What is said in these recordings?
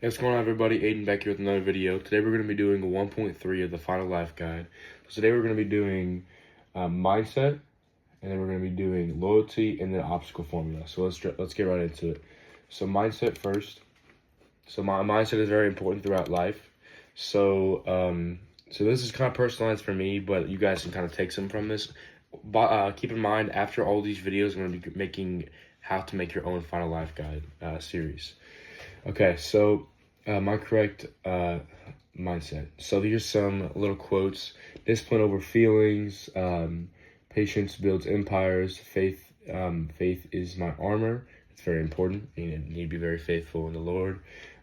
Hey, what's going on, everybody? Aiden back here with another video. Today we're going to be doing 1.3 of the Final Life Guide. So today we're going to be doing mindset, and then we're going to be doing loyalty, and then obstacle formula. So let's get right into it. So mindset first. So my mindset is very important throughout life. So so this is kind of personalized for me, but you guys can kind of take some from this. But keep in mind, after all these videos, I'm going to be making how to make your own Final Life Guide series. Okay, so my correct mindset. So these are some little quotes. Discipline over feelings. Patience builds empires. Faith is my armor. It's very important. You need to be very faithful in the Lord.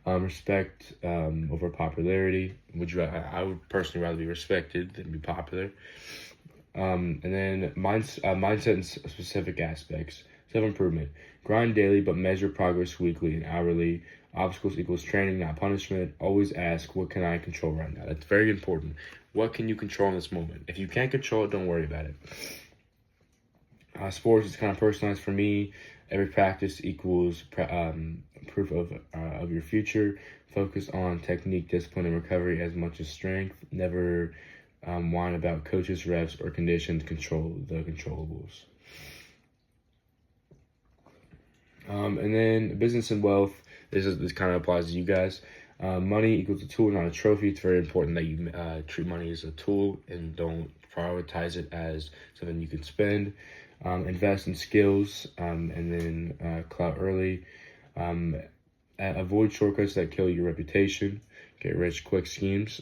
Respect over popularity. I would personally rather be respected than be popular. And then mindset and specific aspects. Self-improvement. Grind daily, but measure progress weekly and hourly. Obstacles equals training, not punishment. Always ask, what can I control right now? That's very important. What can you control in this moment? If you can't control it, don't worry about it. Sports is kind of personalized for me. Every practice equals proof of your future. Focus on technique, discipline, and recovery as much as strength. Never whine about coaches, refs, or conditions. Control the controllables. And then business and wealth. This kind of applies to you guys. Money equals a tool, not a trophy. It's very important that you treat money as a tool and don't prioritize it as something you can spend. Invest in skills, and then clout early. Avoid shortcuts that kill your reputation. Get rich quick schemes,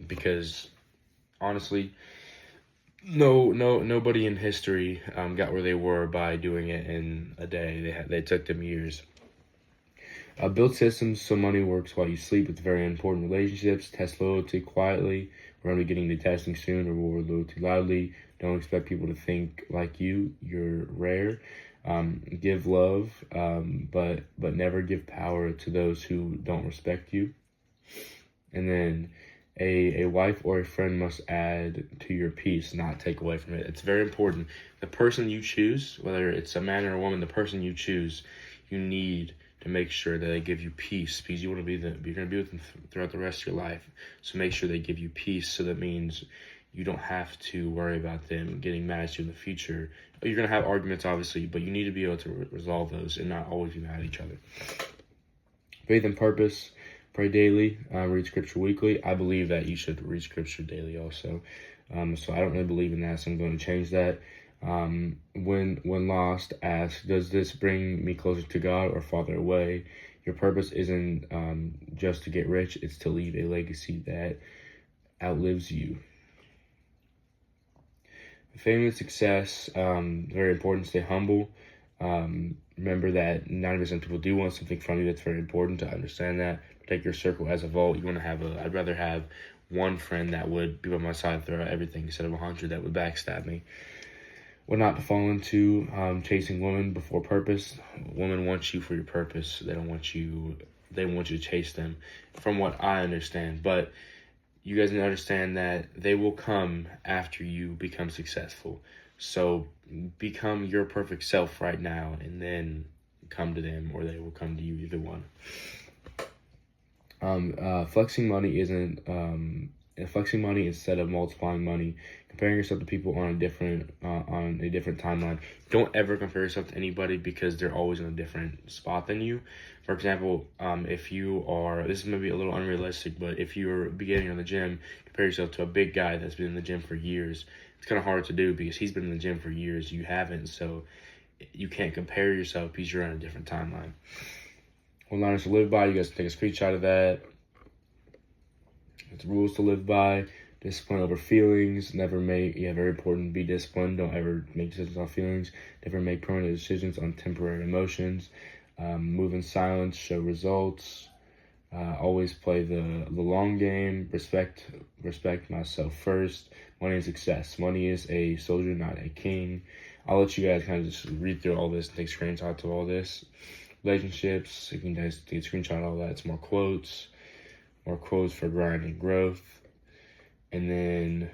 because honestly, nobody in history got where they were by doing it in a day. They took them years. Build systems so money works while you sleep. It's very important. Relationships. Test loyalty quietly. We're going to be getting to testing soon. Reward loyalty loudly. Don't expect people to think like you. You're rare. Give love, but never give power to those who don't respect you. And then a wife or a friend must add to your peace, not take away from it. It's very important. The person you choose, whether it's a man or a woman, the person you choose, you need to make sure that they give you peace, because you're going to be with them throughout the rest of your life. So make sure they give you peace. So that means you don't have to worry about them getting mad at you in the future. You're going to have arguments, obviously, but you need to be able to resolve those and not always be mad at each other. Faith and purpose. Pray daily. Read scripture weekly. I believe that you should read scripture daily also. So I don't really believe in that, so I'm going to change that. When lost, ask, does this bring me closer to God or farther away? Your purpose isn't just to get rich, it's to leave a legacy that outlives you. Fame and success, very important. Stay humble. Remember that 90% of people do want something from you. That's very important to understand that. Protect your circle as a vault. You want to have I'd rather have one friend that would be by my side throughout everything instead of 100 that would backstab me. What not to fall into, chasing women before purpose. Women want you for your purpose. They want you to chase them, from what I understand. But you guys need to understand that they will come after you become successful. So become your perfect self right now, and then come to them, or they will come to you, either one. Flexing money instead of multiplying money. Comparing yourself to people on a different timeline. Don't ever compare yourself to anybody, because they're always in a different spot than you. For example, if you are, this is maybe a little unrealistic, but if you're beginning in the gym, compare yourself to a big guy that's been in the gym for years. It's kind of hard to do because he's been in the gym for years. You haven't, so you can't compare yourself because you're on a different timeline. One-liners to live by. You guys can take a screenshot of that. It's rules to live by. Discipline over feelings. Very important. Be disciplined. Don't ever make decisions on feelings. Never make permanent decisions on temporary emotions. Move in silence. Show results. Always play the long game. Respect myself first. Money and success. Money is a soldier, not a king. I'll let you guys kind of just read through all this and take screenshots of all this. Relationships. You can guys take a screenshot of all that. It's more quotes for grind and growth. And then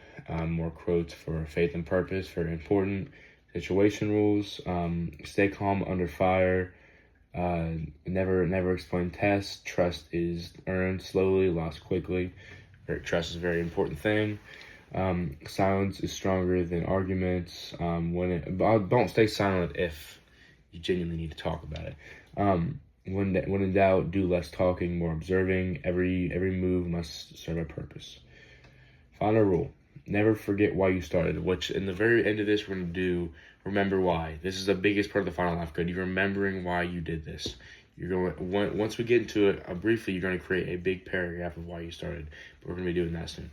more quotes for faith and purpose, very important. Situation rules. Stay calm under fire. Never explain tests. Trust is earned slowly, lost quickly. Trust is a very important thing. Silence is stronger than arguments. Don't stay silent if you genuinely need to talk about it. When in doubt, do less talking, more observing. Every move must serve a purpose. Final rule: never forget why you started. Which in the very end of this, we're gonna do remember why. This is the biggest part of the final life guide. You're remembering why you did this. You're going once we get into it briefly. You're going to create a big paragraph of why you started. But we're going to be doing that soon.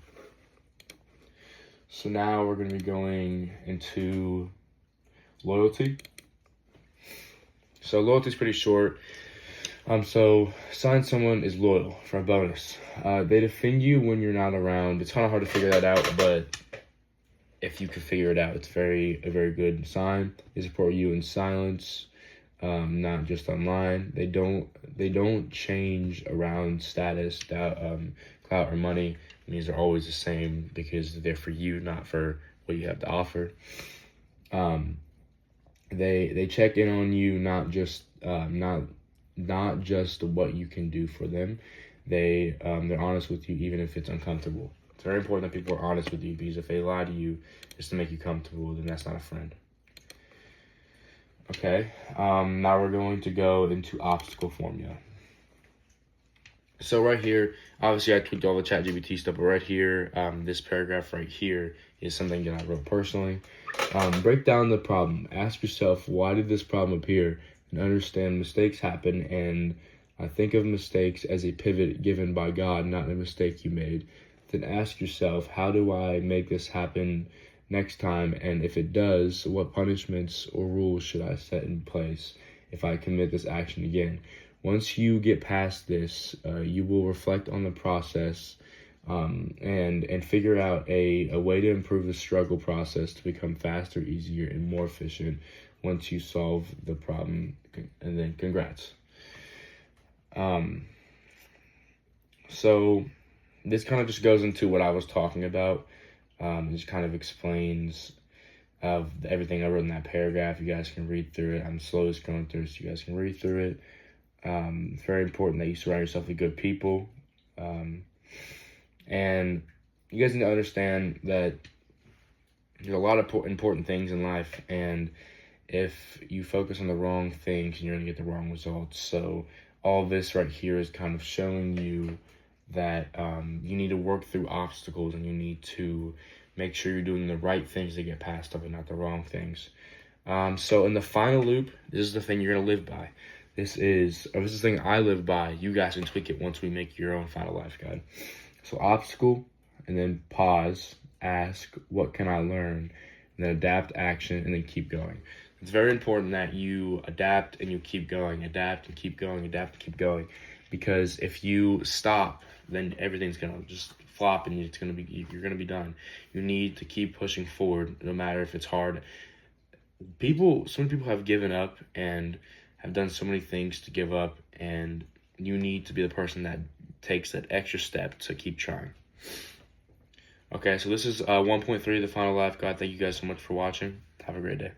So now we're going to be going into loyalty. So loyalty is pretty short. So sign someone is loyal for a bonus. They defend you when you're not around. It's kind of hard to figure that out, but if you can figure it out, it's a very good sign. They support you in silence, not just online. They don't change around status, clout, or money. It means they're always the same because they're there for you, not for what you have to offer. They check in on you, not just what you can do for them. They're honest with you even if it's uncomfortable. It's very important that people are honest with you, because if they lie to you just to make you comfortable, then that's not a friend. Okay, now we're going to go into obstacle formula. So right here, obviously I tweaked all the ChatGPT stuff, but right here, this paragraph right here is something that I wrote personally. Break down the problem. Ask yourself, why did this problem appear? And understand mistakes happen, and think of mistakes as a pivot given by God, not a mistake you made. Then ask yourself, how do I make this happen next time? And if it does, what punishments or rules should I set in place if I commit this action again? Once you get past this, you will reflect on the process and figure out a way to improve the struggle process to become faster, easier, and more efficient once you solve the problem. And then congrats. So this kind of just goes into what I was talking about. It just kind of explains everything I wrote in that paragraph. You guys can read through it. I'm slowly scrolling through it, so you guys can read through it. It's very important that you surround yourself with good people. And you guys need to understand that there's a lot of important things in life, and if you focus on the wrong things, you're going to get the wrong results. So all this right here is kind of showing you that you need to work through obstacles, and you need to make sure you're doing the right things to get past them and not the wrong things. So in the final loop, this is the thing you're going to live by. This is the thing I live by. You guys can tweak it once we make your own final life guide. So obstacle, and then pause, ask, what can I learn? And then adapt, action, and then keep going. It's very important that you adapt and you keep going, adapt and keep going, adapt and keep going. Because if you stop, then everything's gonna just flop and you're gonna be done. You need to keep pushing forward, no matter if it's hard. So many people have given up and have done so many things to give up, and you need to be the person that takes that extra step to keep trying. Okay, so this is 1.3, the final life guide. Thank you guys so much for watching. Have a great day.